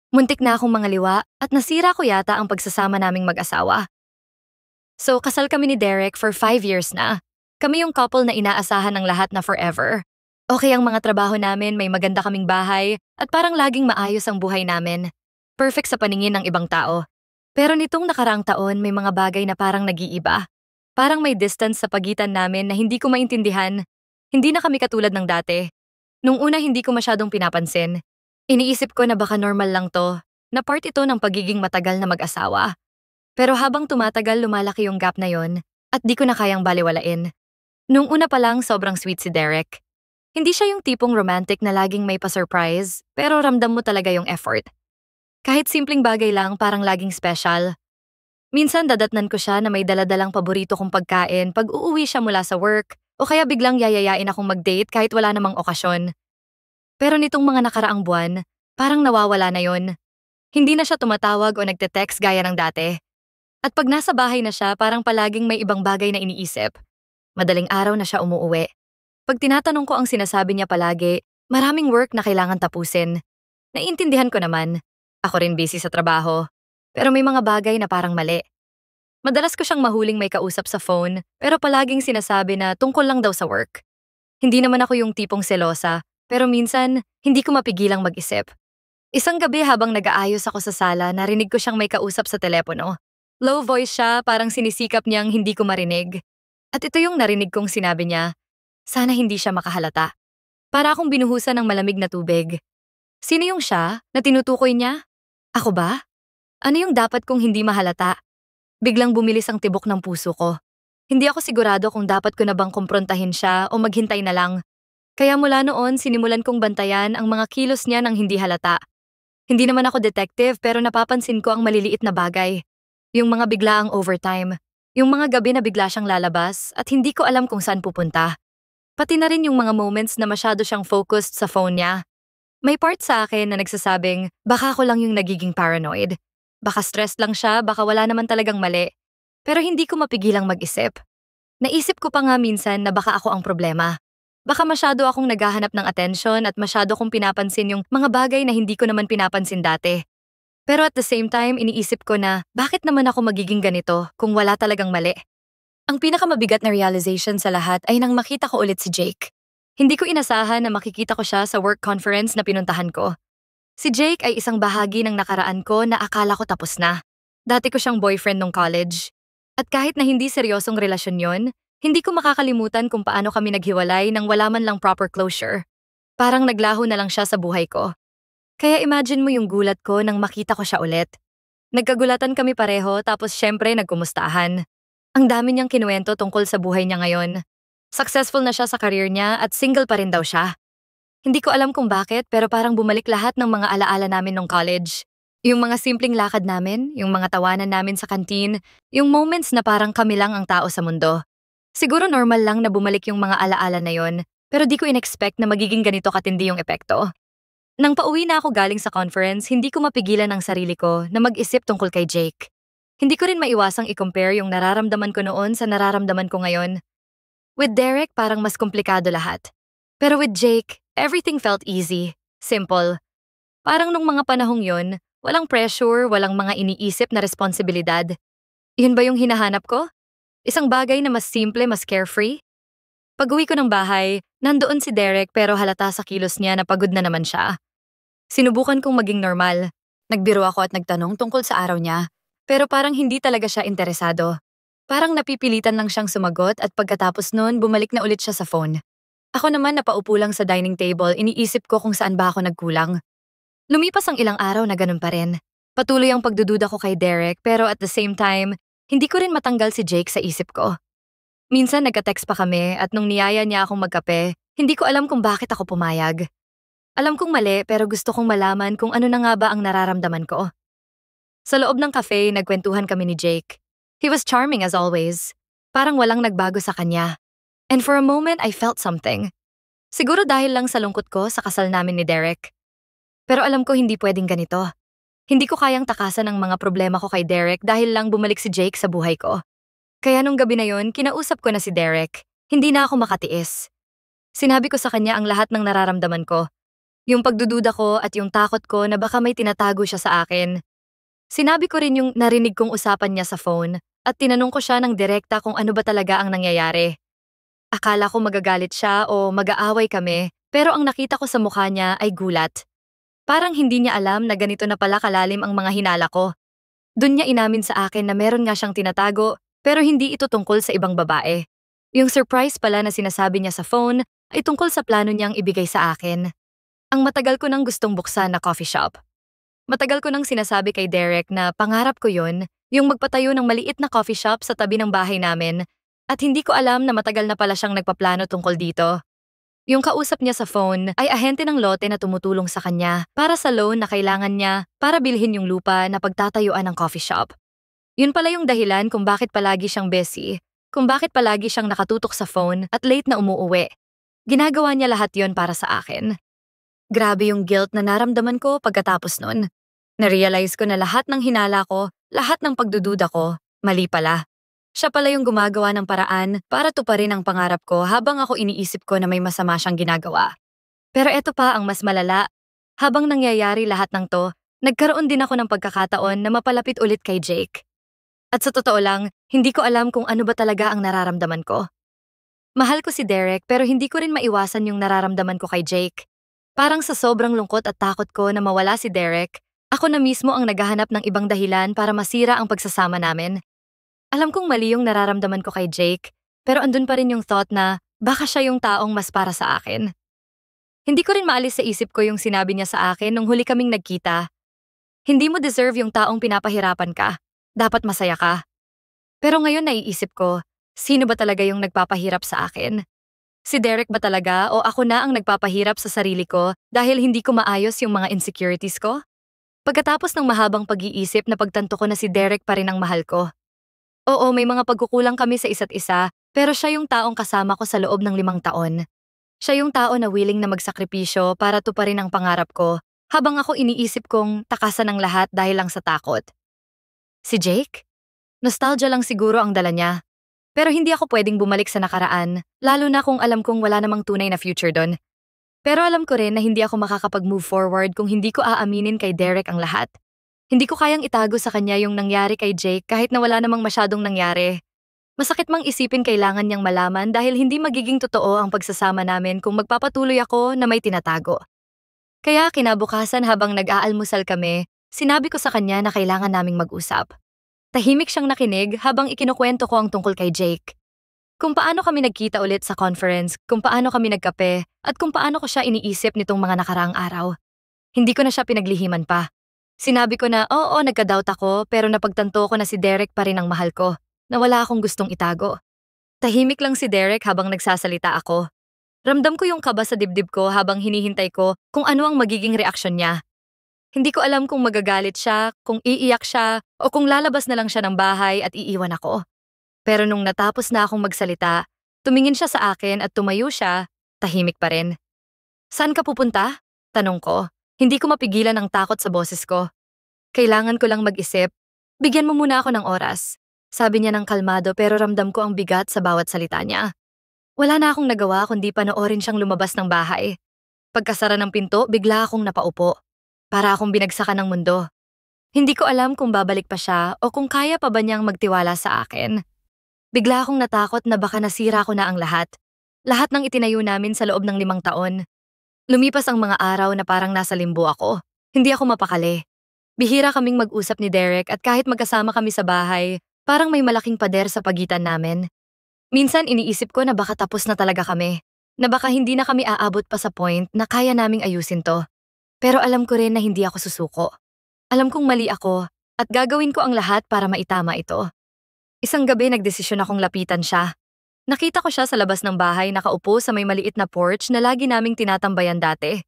Muntik na akong mangaliwa at nasira ko yata ang pagsasama naming mag-asawa. So, kasal kami ni Derek for 5 years na. Kami yung couple na inaasahan ng lahat na forever. Okay ang mga trabaho namin, may maganda kaming bahay, at parang laging maayos ang buhay namin. Perfect sa paningin ng ibang tao. Pero nitong nakaraang taon, may mga bagay na parang nag-iiba. Parang may distance sa pagitan namin na hindi ko maintindihan. Hindi na kami katulad ng dati. Nung una hindi ko masyadong pinapansin. Iniisip ko na baka normal lang to, na part ito ng pagiging matagal na mag-asawa. Pero habang tumatagal lumalaki yung gap na yon, at di ko na kayang baliwalain. Nung una pa lang sobrang sweet si Derek. Hindi siya yung tipong romantic na laging may pa-surprise, pero ramdam mo talaga yung effort. Kahit simpleng bagay lang parang laging special. Minsan dadatnan ko siya na may daladalang paborito kong pagkain pag uuwi siya mula sa work, o kaya biglang yayayain akong mag-date kahit wala namang okasyon. Pero nitong mga nakaraang buwan, parang nawawala na yon. Hindi na siya tumatawag o nagte-text gaya ng dati. At pag nasa bahay na siya, parang palaging may ibang bagay na iniisip. Madaling araw na siya umuuwi. Pag tinatanong ko ang sinasabi niya palagi, maraming work na kailangan tapusin. Naiintindihan ko naman. Ako rin busy sa trabaho. Pero may mga bagay na parang mali. Madalas ko siyang mahuling may kausap sa phone, pero palaging sinasabi na tungkol lang daw sa work. Hindi naman ako yung tipong selosa, pero minsan, hindi ko mapigilang mag-isip. Isang gabi habang nag-aayos ako sa sala, narinig ko siyang may kausap sa telepono. Low voice siya, parang sinisikap niyang hindi ko marinig. At ito yung narinig kong sinabi niya, sana hindi siya makahalata. Para akong binuhusan ng malamig na tubig. Sino yung siya na tinutukoy niya? Ako ba? Ano yung dapat kong hindi mahalata? Biglang bumilis ang tibok ng puso ko. Hindi ako sigurado kung dapat ko na bang kumprontahin siya o maghintay na lang. Kaya mula noon, sinimulan kong bantayan ang mga kilos niya ng hindi halata. Hindi naman ako detective pero napapansin ko ang maliliit na bagay. Yung mga biglaang overtime. Yung mga gabi na bigla siyang lalabas at hindi ko alam kung saan pupunta. Pati na rin yung mga moments na masyado siyang focused sa phone niya. May part sa akin na nagsasabing baka ako lang yung nagiging paranoid. Baka stressed lang siya, baka wala naman talagang mali. Pero hindi ko mapigilang mag-isip. Naisip ko pa nga minsan na baka ako ang problema. Baka masyado akong naghahanap ng atensyon at masyado kong pinapansin yung mga bagay na hindi ko naman pinapansin dati. Pero at the same time, iniisip ko na bakit naman ako magiging ganito kung wala talagang mali? Ang pinakamabigat na realization sa lahat ay nang makita ko ulit si Jake. Hindi ko inasahan na makikita ko siya sa work conference na pinuntahan ko. Si Jake ay isang bahagi ng nakaraan ko na akala ko tapos na. Dati ko siyang boyfriend nung college. At kahit na hindi seryosong relasyon yon, hindi ko makakalimutan kung paano kami naghiwalay nang wala man lang proper closure. Parang naglaho na lang siya sa buhay ko. Kaya imagine mo yung gulat ko nang makita ko siya ulit. Nagkagulatan kami pareho tapos syempre nagkumustahan. Ang dami niyang kinuwento tungkol sa buhay niya ngayon. Successful na siya sa career niya at single pa rin daw siya. Hindi ko alam kung bakit pero parang bumalik lahat ng mga alaala namin nung college. Yung mga simpleng lakad namin, yung mga tawanan namin sa kantin, yung moments na parang kami lang ang tao sa mundo. Siguro normal lang na bumalik yung mga alaala na yon, pero di ko in-expect na magiging ganito katindi yung epekto. Nang pauwi na ako galing sa conference, hindi ko mapigilan ang sarili ko na mag-isip tungkol kay Jake. Hindi ko rin maiwasang i-compare yung nararamdaman ko noon sa nararamdaman ko ngayon. With Derek, parang mas komplikado lahat. Pero with Jake, everything felt easy, simple. Parang nung mga panahong yon, walang pressure, walang mga iniisip na responsibilidad. Yun ba yung hinahanap ko? Isang bagay na mas simple, mas carefree? Pag-uwi ko ng bahay, nandoon si Derek pero halata sa kilos niya na pagod na naman siya. Sinubukan kong maging normal. Nagbiro ako at nagtanong tungkol sa araw niya, pero parang hindi talaga siya interesado. Parang napipilitan lang siyang sumagot at pagkatapos noon bumalik na ulit siya sa phone. Ako naman napaupo lang sa dining table, iniisip ko kung saan ba ako nagkulang. Lumipas ang ilang araw na ganun pa rin. Patuloy ang pagdududa ko kay Derek pero at the same time, hindi ko rin matanggal si Jake sa isip ko. Minsan nagka-text pa kami at nung niyaya niya akong magkape, hindi ko alam kung bakit ako pumayag. Alam kong mali pero gusto kong malaman kung ano na nga ba ang nararamdaman ko. Sa loob ng cafe, nagkwentuhan kami ni Jake. He was charming as always. Parang walang nagbago sa kanya. And for a moment, I felt something. Siguro dahil lang sa lungkot ko sa kasal namin ni Derek. Pero alam ko hindi pwedeng ganito. Hindi ko kayang takasan ang mga problema ko kay Derek dahil lang bumalik si Jake sa buhay ko. Kaya nung gabi na yon, kinausap ko na si Derek. Hindi na ako makatiis. Sinabi ko sa kanya ang lahat ng nararamdaman ko. Yung pagdududa ko at yung takot ko na baka may tinatago siya sa akin. Sinabi ko rin yung narinig kong usapan niya sa phone at tinanong ko siya ng direkta kung ano ba talaga ang nangyayari. Akala ko magagalit siya o mag-aaway kami, pero ang nakita ko sa mukha niya ay gulat. Parang hindi niya alam na ganito na pala kalalim ang mga hinala ko. Doon niya inamin sa akin na meron nga siyang tinatago, pero hindi ito tungkol sa ibang babae. Yung surprise pala na sinasabi niya sa phone ay tungkol sa plano niyang ibigay sa akin. Ang matagal ko nang gustong buksan na coffee shop. Matagal ko nang sinasabi kay Derek na pangarap ko yun, yung magpatayo ng maliit na coffee shop sa tabi ng bahay namin, at hindi ko alam na matagal na pala siyang nagpaplano tungkol dito. Yung kausap niya sa phone ay ahente ng lote na tumutulong sa kanya para sa loan na kailangan niya para bilhin yung lupa na pagtatayuan ng coffee shop. Yun pala yung dahilan kung bakit palagi siyang busy, kung bakit palagi siyang nakatutok sa phone at late na umuuwi. Ginagawa niya lahat yon para sa akin. Grabe yung guilt na naramdaman ko pagkatapos nun. Narealize ko na lahat ng hinala ko, lahat ng pagdududa ko, mali pala. Siya pala yung gumagawa ng paraan para tuparin ang pangarap ko habang ako iniisip ko na may masama siyang ginagawa. Pero eto pa ang mas malala. Habang nangyayari lahat ng to, nagkaroon din ako ng pagkakataon na mapalapit ulit kay Jake. At sa totoo lang, hindi ko alam kung ano ba talaga ang nararamdaman ko. Mahal ko si Derek pero hindi ko rin maiwasan yung nararamdaman ko kay Jake. Parang sa sobrang lungkot at takot ko na mawala si Derek, ako na mismo ang naghahanap ng ibang dahilan para masira ang pagsasama namin. Alam kong mali yung nararamdaman ko kay Jake, pero andun pa rin yung thought na baka siya yung taong mas para sa akin. Hindi ko rin maalis sa isip ko yung sinabi niya sa akin nung huli kaming nagkita. Hindi mo deserve yung taong pinapahirapan ka. Dapat masaya ka. Pero ngayon naiisip ko, sino ba talaga yung nagpapahirap sa akin? Si Derek ba talaga o ako na ang nagpapahirap sa sarili ko dahil hindi ko maayos yung mga insecurities ko? Pagkatapos ng mahabang pag-iisip, napagtanto ko na si Derek pa rin ang mahal ko. Oo, may mga pagkukulang kami sa isa't isa, pero siya yung taong kasama ko sa loob ng 5 taon. Siya yung tao na willing na magsakripisyo para tuparin ang pangarap ko, habang ako iniisip kong takasan ng lahat dahil lang sa takot. Si Jake? Nostalgia lang siguro ang dala niya. Pero hindi ako pwedeng bumalik sa nakaraan, lalo na kung alam kong wala namang tunay na future doon. Pero alam ko rin na hindi ako makakapag-move forward kung hindi ko aaminin kay Derek ang lahat. Hindi ko kayang itago sa kanya yung nangyari kay Jake kahit na wala namang masyadong nangyari. Masakit mang isipin kailangan niyang malaman dahil hindi magiging totoo ang pagsasama namin kung magpapatuloy ako na may tinatago. Kaya kinabukasan habang nag-aalmusal kami, sinabi ko sa kanya na kailangan naming mag-usap. Tahimik siyang nakinig habang ikinukwento ko ang tungkol kay Jake. Kung paano kami nagkita ulit sa conference, kung paano kami nagkape, at kung paano ko siya iniisip nitong mga nakaraang araw. Hindi ko na siya pinaglihiman pa. Sinabi ko na oo, nagka-doubt ako pero napagtanto ko na si Derek pa rin ang mahal ko, na wala akong gustong itago. Tahimik lang si Derek habang nagsasalita ako. Ramdam ko yung kaba sa dibdib ko habang hinihintay ko kung ano ang magiging reaksyon niya. Hindi ko alam kung magagalit siya, kung iiyak siya, o kung lalabas na lang siya ng bahay at iiwan ako. Pero nung natapos na akong magsalita, tumingin siya sa akin at tumayo siya, tahimik pa rin. Saan ka pupunta? Tanong ko. Hindi ko mapigilan ang takot sa boses ko. Kailangan ko lang mag-isip. Bigyan mo muna ako ng oras. Sabi niya ng kalmado pero ramdam ko ang bigat sa bawat salita niya. Wala na akong nagawa kundi panoorin siyang lumabas ng bahay. Pagkasara ng pinto, bigla akong napaupo. Para akong binagsakan ng mundo. Hindi ko alam kung babalik pa siya o kung kaya pa ba niyang magtiwala sa akin. Bigla akong natakot na baka nasira ko na ang lahat. Lahat ng itinayo namin sa loob ng 5 taon. Lumipas ang mga araw na parang nasa limbo ako. Hindi ako mapakali. Bihira kaming mag-usap ni Derek at kahit magkasama kami sa bahay, parang may malaking pader sa pagitan namin. Minsan iniisip ko na baka tapos na talaga kami. Na baka hindi na kami aabot pa sa point na kaya naming ayusin to. Pero alam ko rin na hindi ako susuko. Alam kong mali ako at gagawin ko ang lahat para maitama ito. Isang gabi nagdesisyon akong lapitan siya. Nakita ko siya sa labas ng bahay nakaupo sa may maliit na porch na lagi naming tinatambayan dati.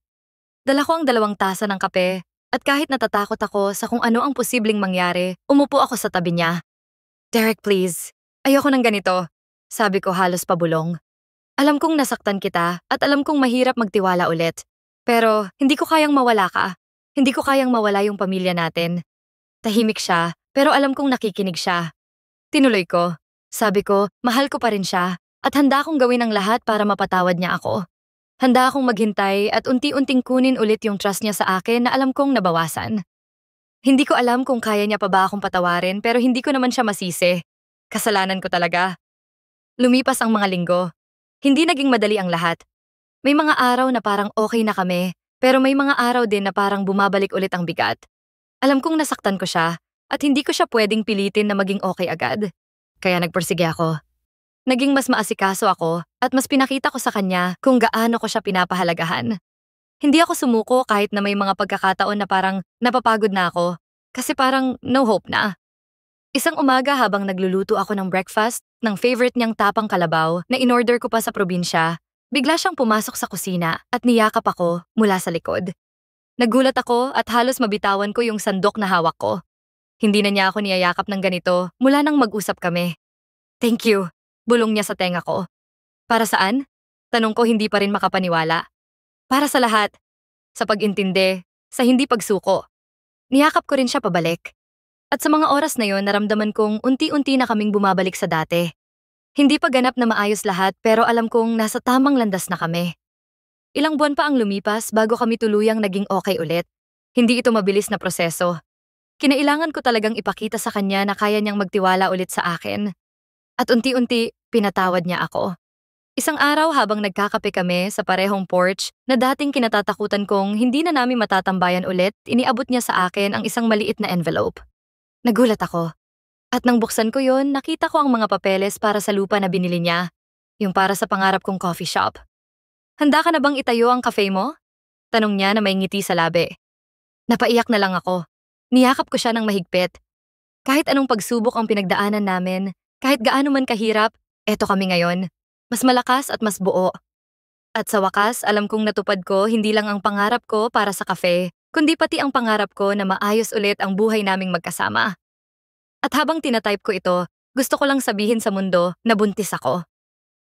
Dala ko ang 2 tasa ng kape at kahit natatakot ako sa kung ano ang posibleng mangyari, umupo ako sa tabi niya. Derek, please. Ayoko ng ganito. Sabi ko halos pabulong. Alam kong nasaktan kita at alam kong mahirap magtiwala ulit. Pero hindi ko kayang mawala ka. Hindi ko kayang mawala yung pamilya natin. Tahimik siya pero alam kong nakikinig siya. Tinuloy ko. Sabi ko, mahal ko pa rin siya at handa akong gawin ang lahat para mapatawad niya ako. Handa akong maghintay at unti-unting kunin ulit yung trust niya sa akin na alam kong nabawasan. Hindi ko alam kung kaya niya pa ba akong patawarin pero hindi ko naman siya masisi. Kasalanan ko talaga. Lumipas ang mga linggo. Hindi naging madali ang lahat. May mga araw na parang okay na kami, pero may mga araw din na parang bumabalik ulit ang bigat. Alam kong nasaktan ko siya at hindi ko siya pwedeng pilitin na maging okay agad. Kaya nagpursige ako. Naging mas maasikaso ako at mas pinakita ko sa kanya kung gaano ko siya pinapahalagahan. Hindi ako sumuko kahit na may mga pagkakataon na parang napapagod na ako kasi parang no hope na. Isang umaga habang nagluluto ako ng breakfast ng favorite niyang tapang kalabaw na inorder ko pa sa probinsya, bigla siyang pumasok sa kusina at niyakap ako mula sa likod. Nagulat ako at halos mabitawan ko yung sandok na hawak ko. Hindi na niya ako niyayakap ng ganito mula nang mag-usap kami. Thank you, bulong niya sa tenga ko. Para saan? Tanong ko hindi pa rin makapaniwala. Para sa lahat. Sa pag-intindi, sa hindi pagsuko. Niyakap ko rin siya pabalik. At sa mga oras na yon naramdaman kong unti-unti na kaming bumabalik sa dati. Hindi pa ganap na maayos lahat pero alam kong nasa tamang landas na kami. Ilang buwan pa ang lumipas bago kami tuluyang naging okay ulit. Hindi ito mabilis na proseso. Kinailangan ko talagang ipakita sa kanya na kaya niyang magtiwala ulit sa akin. At unti-unti, pinatawad niya ako. Isang araw habang nagkakape kami sa parehong porch na dating kinatatakutan kong hindi na namin matatambayan ulit, iniabot niya sa akin ang isang maliit na envelope. Nagulat ako. At nang buksan ko yon, nakita ko ang mga papeles para sa lupa na binili niya, yung para sa pangarap kong coffee shop. Handa ka na bang itayo ang cafe mo? Tanong niya na may ngiti sa labi. Napaiyak na lang ako. Niyakap ko siya ng mahigpit. Kahit anong pagsubok ang pinagdaanan namin, kahit gaano man kahirap, eto kami ngayon. Mas malakas at mas buo. At sa wakas, alam kong natupad ko hindi lang ang pangarap ko para sa cafe, kundi pati ang pangarap ko na maayos ulit ang buhay naming magkasama. At habang tinatype ko ito, gusto ko lang sabihin sa mundo na buntis ako.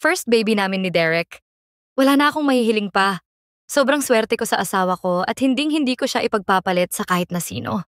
First baby namin ni Derek. Wala na akong mahihiling pa. Sobrang swerte ko sa asawa ko at hinding-hindi ko siya ipagpapalit sa kahit na sino.